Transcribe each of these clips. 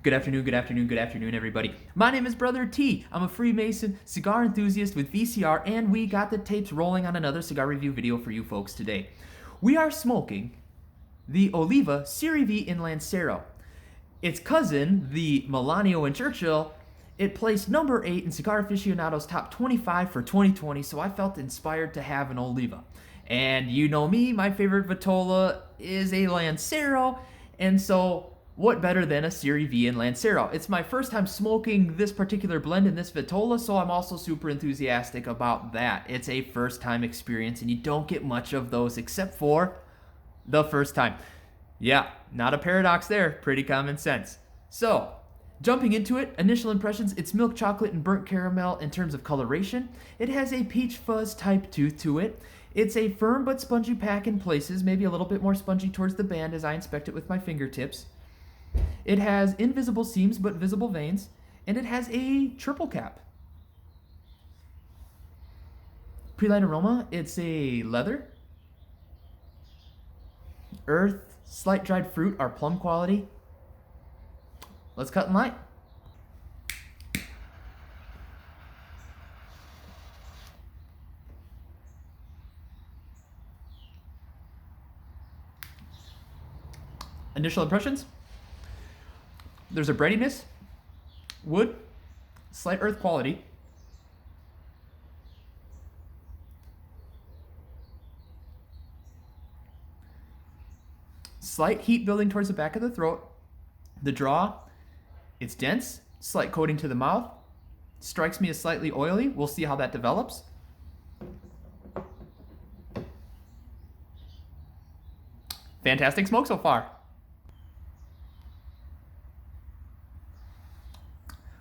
Good afternoon, good afternoon, good afternoon, everybody. My name is Brother T. I'm a Freemason cigar enthusiast with VCR, and we got the tapes rolling on another cigar review video for you folks today. We are smoking the Oliva Serie V Lancero. Its cousin, the Melanio and Churchill, it placed number 8 in Cigar Afficianado's top 25 for 2020, so I felt inspired to have an Oliva. And you know me, my favorite Vitola is a Lancero, and so what better than a Serie V Lancero? It's my first time smoking this particular blend in this Vitola, so I'm also super enthusiastic about that. It's a first time experience, and you don't get much of those except for the first time. Yeah, not a paradox there, pretty common sense. So, jumping into it, initial impressions, it's milk chocolate and burnt caramel in terms of coloration. It has a peach fuzz type tooth to it. It's a firm but spongy pack in places, maybe a little bit more spongy towards the band as I inspect it with my fingertips. It has invisible seams but visible veins, and it has a triple cap. Pre-light aroma, it's a leather, earth, slight dried fruit are plum quality. Let's cut and light. Initial impressions. There's a breadiness, wood, slight earth quality. Slight heat building towards the back of the throat. The draw, it's dense, slight coating to the mouth. Strikes me as slightly oily. We'll see how that develops. Fantastic smoke so far.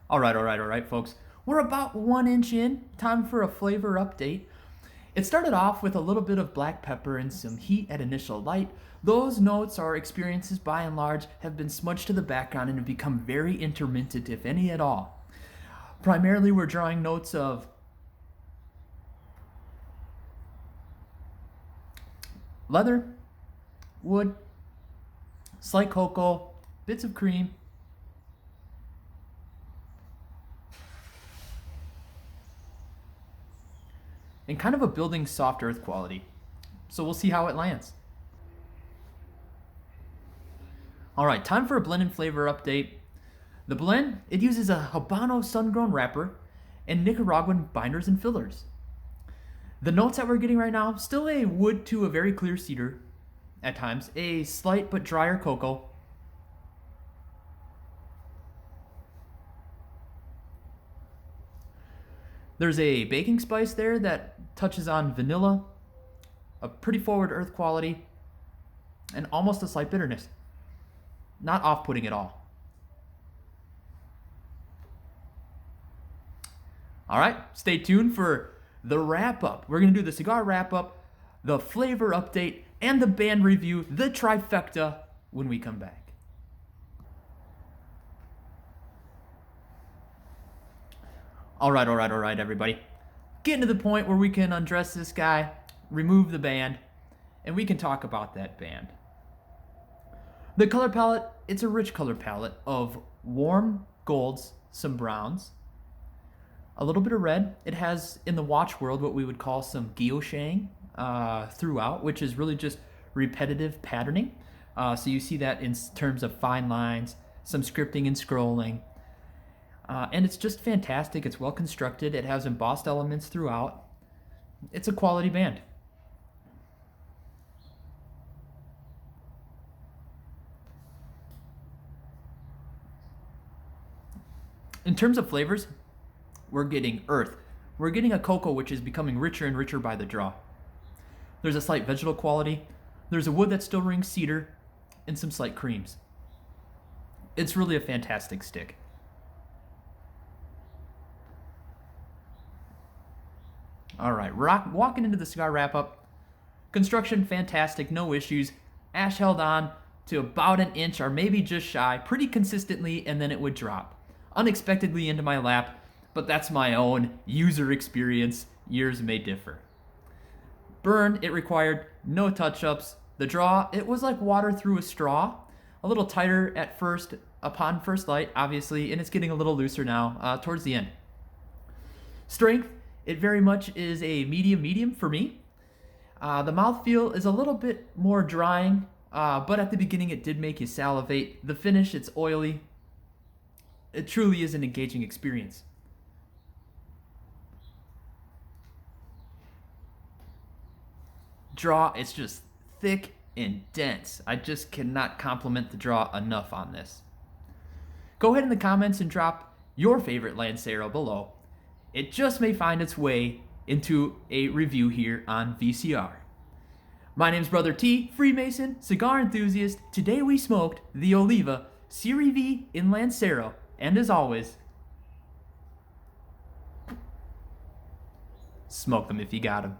All right, folks. We're about 1 inch in. Time for a flavor update. It started off with a little bit of black pepper and some heat at initial light. Those notes or experiences, by and large, have been smudged to the background and have become very intermittent, if any at all. Primarily, we're drawing notes of leather, wood, slight cocoa, bits of cream, and kind of a building soft earth quality. So we'll see how it lands. All right, time for a blend and flavor update. The blend, it uses a Habano sun-grown wrapper and Nicaraguan binders and fillers. The notes that we're getting right now, still a wood to a very clear cedar at times, a slight but drier cocoa, there's a baking spice there that touches on vanilla, a pretty forward earth quality, and almost a slight bitterness. Not off-putting at all. All right, stay tuned for the wrap-up. We're going to do the cigar wrap-up, the flavor update, and the band review, the trifecta, when we come back. All right, everybody. Getting to the point where we can undress this guy, remove the band, and we can talk about that band. The color palette, it's a rich color palette of warm golds, some browns, a little bit of red. It has, in the watch world, what we would call some guilloching throughout, which is really just repetitive patterning. So you see that in terms of fine lines, some scripting and scrolling. And it's just fantastic. It's well constructed. It has embossed elements throughout. It's a quality band. In terms of flavors, we're getting earth. We're getting a cocoa which is becoming richer and richer by the draw. There's a slight vegetal quality. There's a wood that still rings cedar, and some slight creams. It's really a fantastic stick. All right, walking into the cigar wrap-up. Construction, fantastic, no issues. Ash held on to about 1 inch or maybe just shy, pretty consistently, and then it would drop unexpectedly into my lap, but that's my own user experience. Yours may differ. Burn, it required no touch-ups. The draw, it was like water through a straw. A little tighter at first, upon first light, obviously, and it's getting a little looser now towards the end. Strength, it very much is a medium for me. The mouthfeel is a little bit more drying, but at the beginning it did make you salivate. The finish, it's oily. It truly is an engaging experience. Draw, it's just thick and dense. I just cannot compliment the draw enough on this. Go ahead in the comments and drop your favorite Lancero below. It just may find its way into a review here on VCR. My name's Brother T, Freemason, cigar enthusiast. Today we smoked the Oliva Serie V in Lancero, and as always, smoke them if you got them.